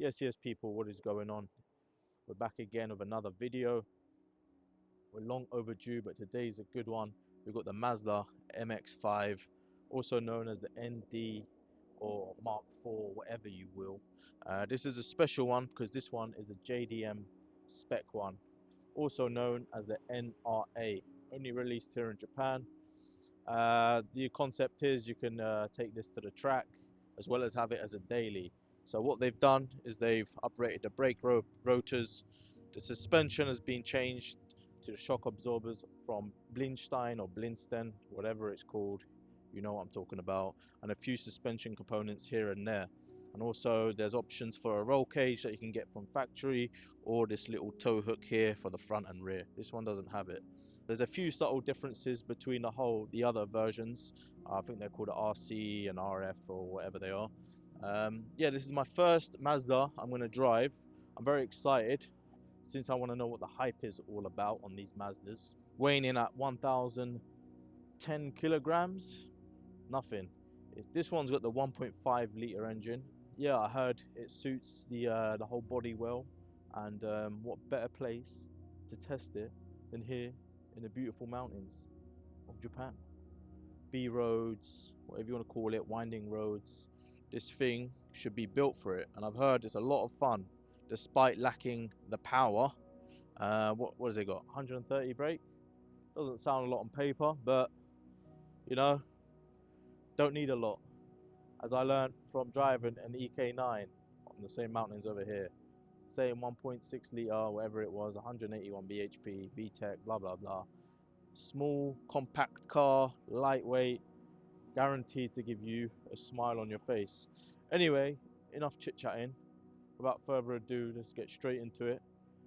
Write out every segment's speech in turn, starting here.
Yes, people, what is going on? We're back again with another video. We're long overdue, but today's a good one. We've got the Mazda MX5, also known as the ND or Mark IV, whatever you will. This is a special one because this one is a JDM spec one, also known as the NRA, only released here in Japan. The concept is you can take this to the track as well as have it as a daily. So what they've done is they've uprated the brake rotors. The suspension has been changed to the shock absorbers from Blinstein or Blinsten, whatever it's called. You know what I'm talking about. And a few suspension components here and there. And also there's options for a roll cage that you can get from factory, or this little tow hook here for the front and rear. This one doesn't have it. There's a few subtle differences between the other versions. I think they're called RC and RF or whatever they are. Yeah, this is my first Mazda I'm going to drive. I'm very excited since I want to know what the hype is all about on these Mazdas. Weighing in at 1,010 kilograms, nothing. This one's got the 1.5 litre engine. Yeah, I heard it suits the whole body well, and what better place to test it than here in the beautiful mountains of Japan. B roads, whatever you want to call it, winding roads. This thing should be built for it, and I've heard it's a lot of fun despite lacking the power. What has it got? 130 brake? Doesn't sound a lot on paper, but you know, don't need a lot, as I learned from driving an EK9 on the same mountains over here. Same 1.6 litre, whatever it was, 181 bhp, VTEC, blah blah blah. Small, compact car, lightweight, guaranteed to give you a smile on your face. Anyway, enough chit-chatting. Without further ado, let's get straight into it.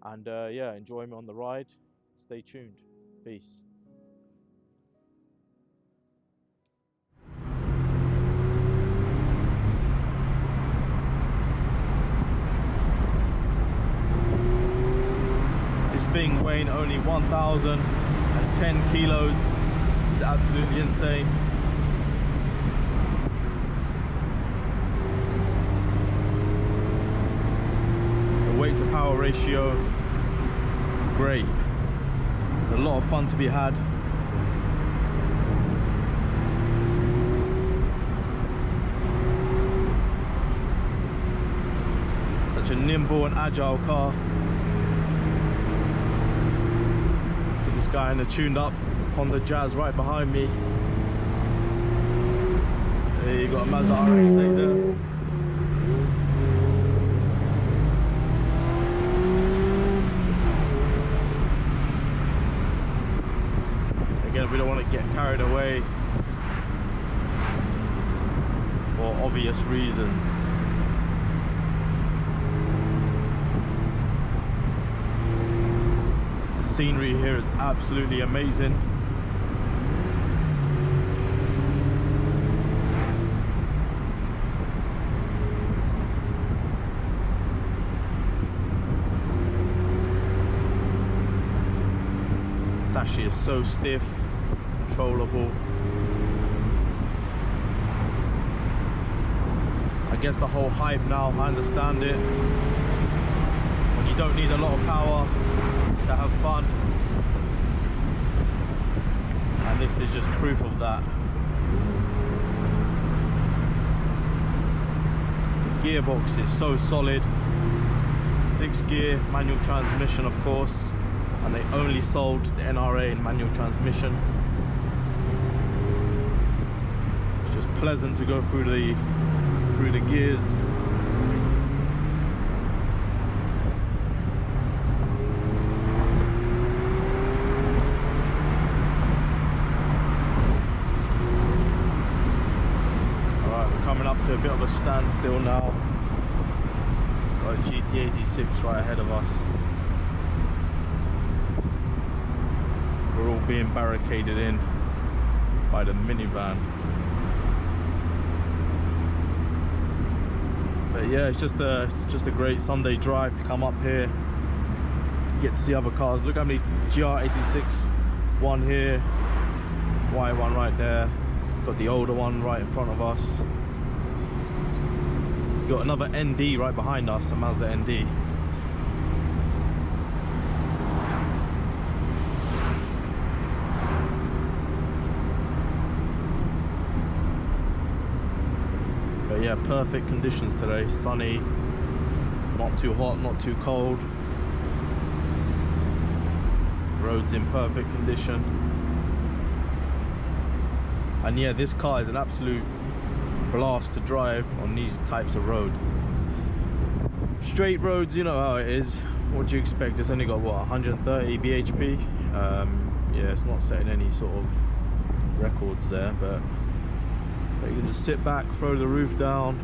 And yeah, enjoy me on the ride. Stay tuned. Peace. This thing weighing only 1,010 kilos is absolutely insane. Weight to power ratio, great. It's a lot of fun to be had. Such a nimble and agile car. Got this guy in the tuned up Honda Jazz right behind me. There you got a Mazda RX-8 there. Again, we don't want to get carried away for obvious reasons. The scenery here is absolutely amazing. Sashi is so stiff, controllable. I guess the whole hype now, I understand it. When you don't need a lot of power to have fun. And this is just proof of that. The gearbox is so solid. 6-gear manual transmission, of course. And they only sold the NRA in manual transmission. It's just pleasant to go through the gears. Alright, we're coming up to a bit of a standstill now. Got a GT86 right ahead of us. We're all being barricaded in by the minivan. But yeah, it's just a great Sunday drive to come up here. You get to see other cars. Look how many GR86, one here, white one right there. Got the older one right in front of us. Got another ND right behind us, a Mazda ND. But yeah, perfect conditions today. Sunny, not too hot, not too cold. Roads in perfect condition. And yeah, this car is an absolute blast to drive on these types of road. Straight roads, you know how it is. What do you expect? It's only got what, 130 bhp. Yeah, it's not setting any sort of records there, but you can just sit back, throw the roof down,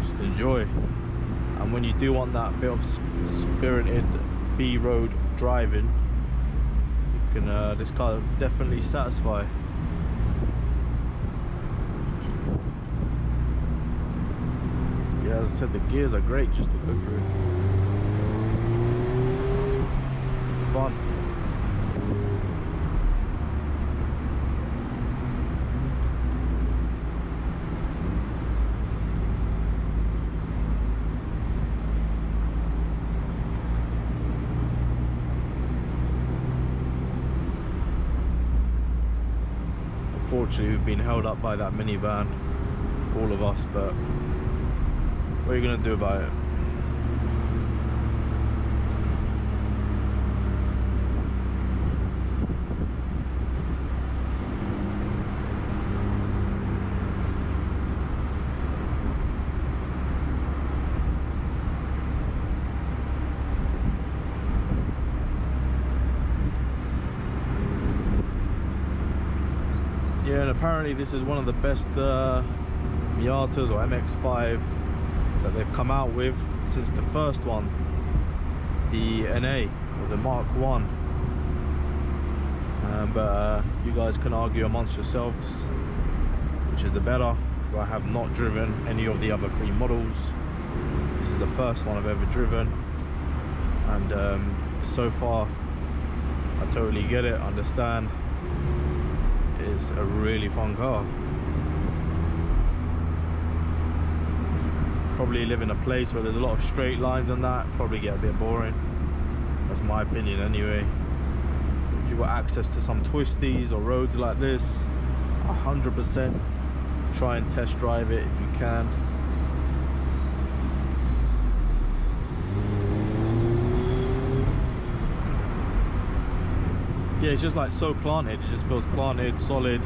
just enjoy. And when you do want that bit of spirited B road driving, you can this car will definitely satisfy. Yeah, as I said, the gears are great just to go through. Fun. Unfortunately, we've been held up by that minivan, all of us, but what are you going to do about it? Yeah, and apparently this is one of the best Miatas or MX5 that they've come out with since the first one, the NA or the Mark 1. But you guys can argue amongst yourselves which is the better, because I have not driven any of the other 3 models. This is the first one I've ever driven, and so far I totally get it, understand. It's a really fun car. Probably live in a place where there's a lot of straight lines and that, probably get a bit boring. That's my opinion anyway. If you've got access to some twisties or roads like this, 100% try and test drive it if you can. Yeah, it's just like so planted. It just feels planted, solid,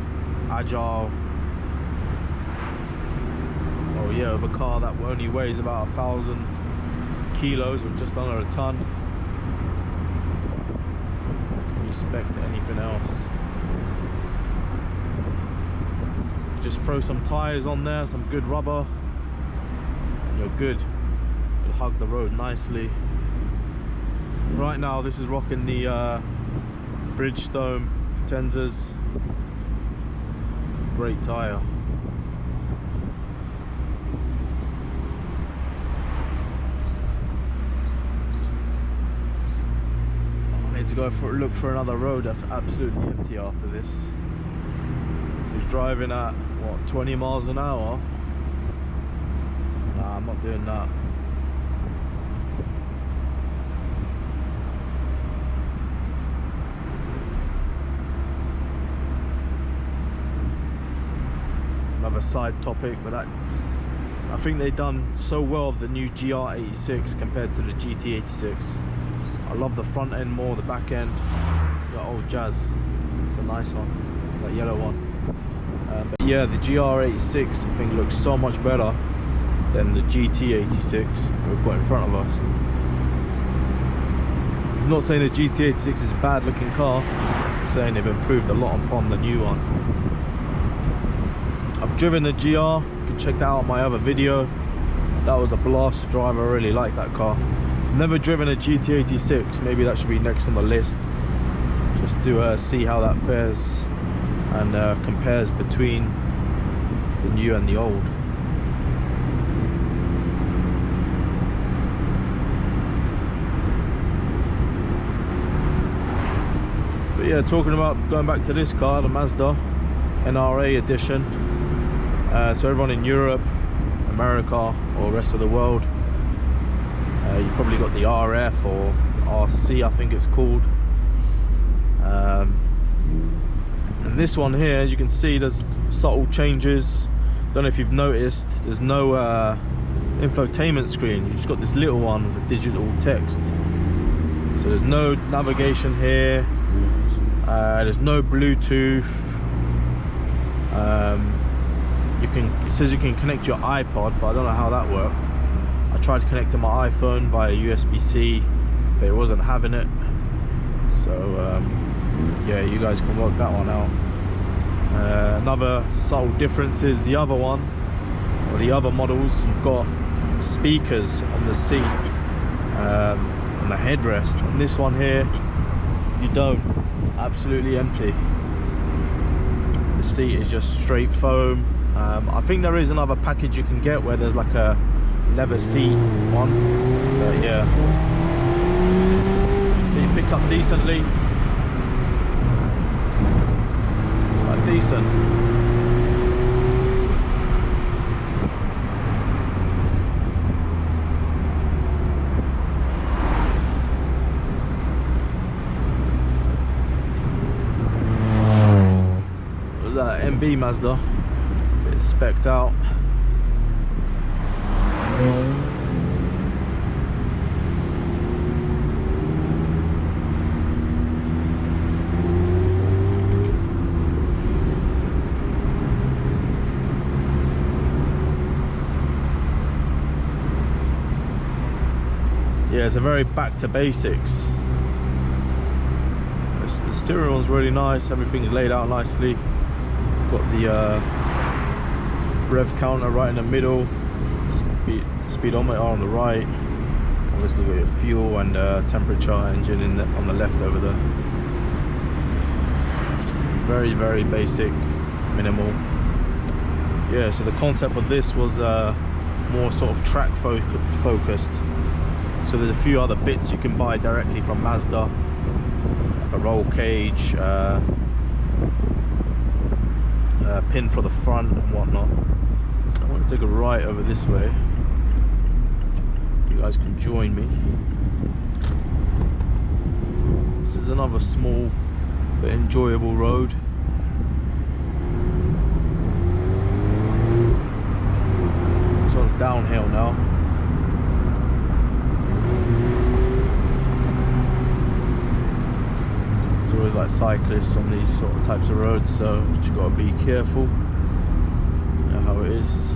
agile. Oh yeah, with a car that only weighs about 1,000 kilos or just under a ton. Can you expect anything else? Just throw some tyres on there, some good rubber, and you're good. It'll hug the road nicely. Right now, this is rocking the Bridgestone Potenzas. Great tyre. I need to go look for another road that's absolutely empty after this. He's driving at what, 20 miles an hour? Nah, I'm not doing that. Another side topic, but that, I think they've done so well with the new GR86 compared to the GT86. I love the front end more, the back end. That old Jazz, it's a nice one, that yellow one. But yeah, the GR86 I think looks so much better than the GT86 that we've got in front of us. I'm not saying the GT86 is a bad looking car, I'm saying they've improved a lot upon the new one. I've driven the GR, you can check that out on my other video. That was a blast to drive, I really like that car. Never driven a GT86, maybe that should be next on the list. Just to see how that fares and compares between the new and the old. But yeah, talking about going back to this car, the Mazda NRA edition. So everyone in Europe America or rest of the world. You probably got the RF or RC, I think it's called. And this one here, as you can see, there's subtle changes. Don't know if you've noticed, there's no infotainment screen. You've just got this little one with a digital text. So there's no navigation here. There's no Bluetooth. It says you can connect your iPod, but I don't know how that worked. I tried to connect to my iPhone via USB-C, but it wasn't having it. So yeah, you guys can work that one out. Another subtle difference is the other one, or the other models, you've got speakers on the seat, on the headrest. And this one here, you don't. Absolutely empty. The seat is just straight foam. I think there is another package you can get where there's like a leather seat one, but yeah. Seat picks up decently. Quite decent. Was that MB Mazda? Bit specced out. Yeah, it's a very back to basics. The steering wheel's really nice, everything's laid out nicely. Got the rev counter right in the middle, speedometer on the right. Obviously got your fuel and temperature engine on the left over there. Very, very basic, minimal. Yeah, so the concept of this was more sort of track focused. So there's a few other bits you can buy directly from Mazda, like a roll cage, pin for the front and whatnot. I want to take a right over this way. You guys can join me. This is another small but enjoyable road. This one's downhill now. There's always like cyclists on these sort of types of roads, so you've got to be careful. You know how it is.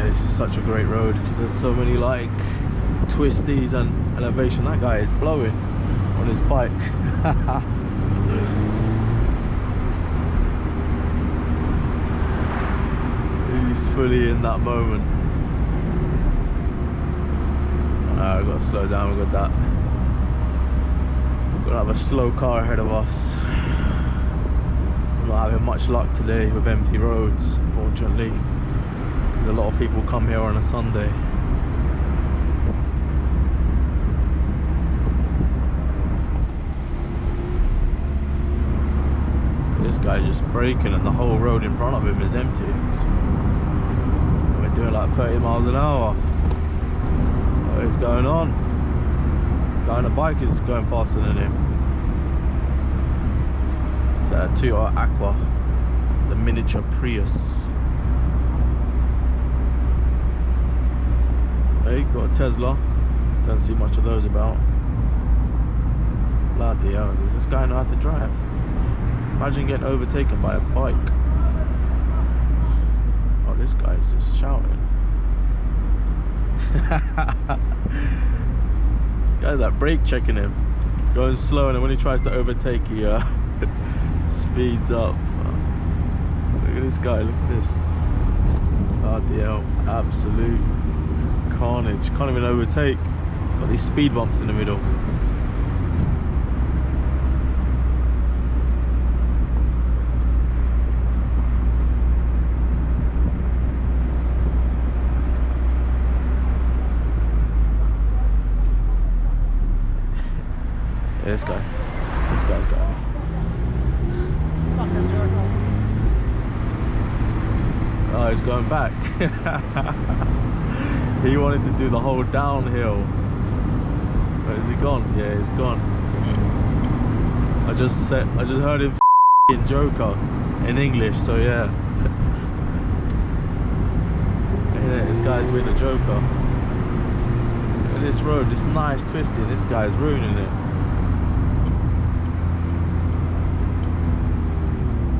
This is such a great road because there's so many like twisties and elevation. That guy is blowing on his bike. He's fully in that moment. We've got to slow down. We've got to have a slow car ahead of us. We're not having much luck today with empty roads, unfortunately. A lot of people come here on a Sunday. This guy's just braking and the whole road in front of him is empty. We're doing like 30 miles an hour. What is going on? The guy on the bike is going faster than him. It's a Toyota Aqua, the miniature Prius. Hey, got a Tesla. Don't see much of those about. Bloody hell, does this guy know how to drive? Imagine getting overtaken by a bike. Oh, this guy's just shouting. This guy's like brake checking him. Going slow, and then when he tries to overtake, he speeds up. Look at this guy, look at this. Bloody hell, absolute carnage. Can't even overtake. Got these speed bumps in the middle. This guy's got me. Oh, he's going back. He wanted to do the whole downhill. Where is he gone? Yeah, he's gone. I just heard him in Joker in English, so yeah. Yeah, this guy's been a joker. Look at this road, this nice twisting, this guy's ruining it.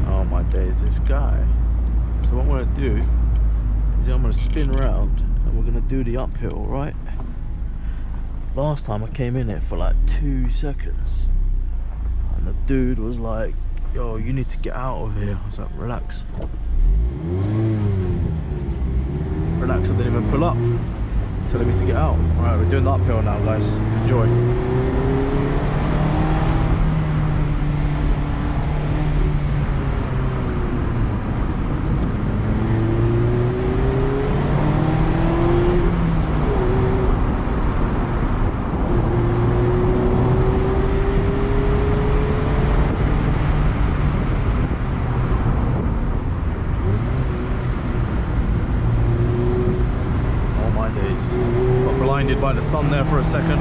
Oh my days, this guy. So what I'm gonna do is I'm gonna spin around and we're gonna do the uphill, right? Last time I came in it for like 2 seconds and the dude was like, yo, you need to get out of here. I was like, relax. Relax, I didn't even pull up. Telling me to get out. Alright, we're doing the uphill now, guys. Enjoy. By the sun there for a second.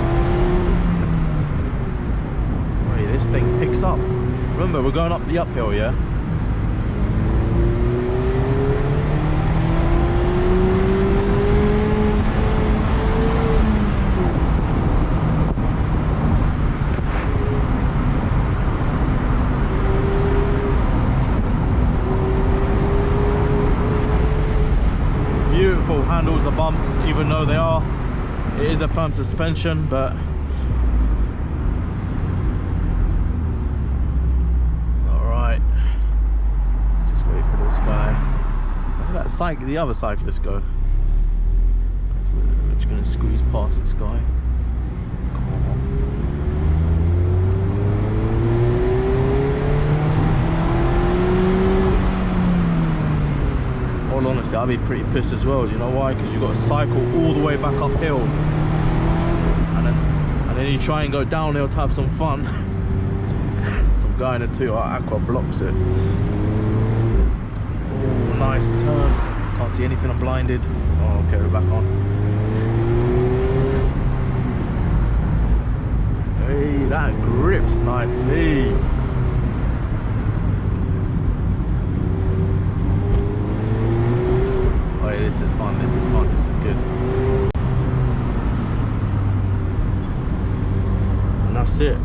Wait, this thing picks up. Remember, we're going up the uphill, yeah? Beautiful handles the bumps, even though they are. It is a firm suspension, but alright. Just wait for this guy. Look at that the other cyclist go. We're just gonna squeeze past this guy. Come on. All honesty, I'd be pretty pissed as well. You know why? Because you've got to cycle all the way back uphill, and then you try and go downhill to have some fun. Some guy in a 2 Aqua blocks it. Oh, nice turn. Can't see anything. I'm blinded. Oh, okay, we're back on. Hey, that grips nicely. This is fun, this is fun, this is good. And that's it.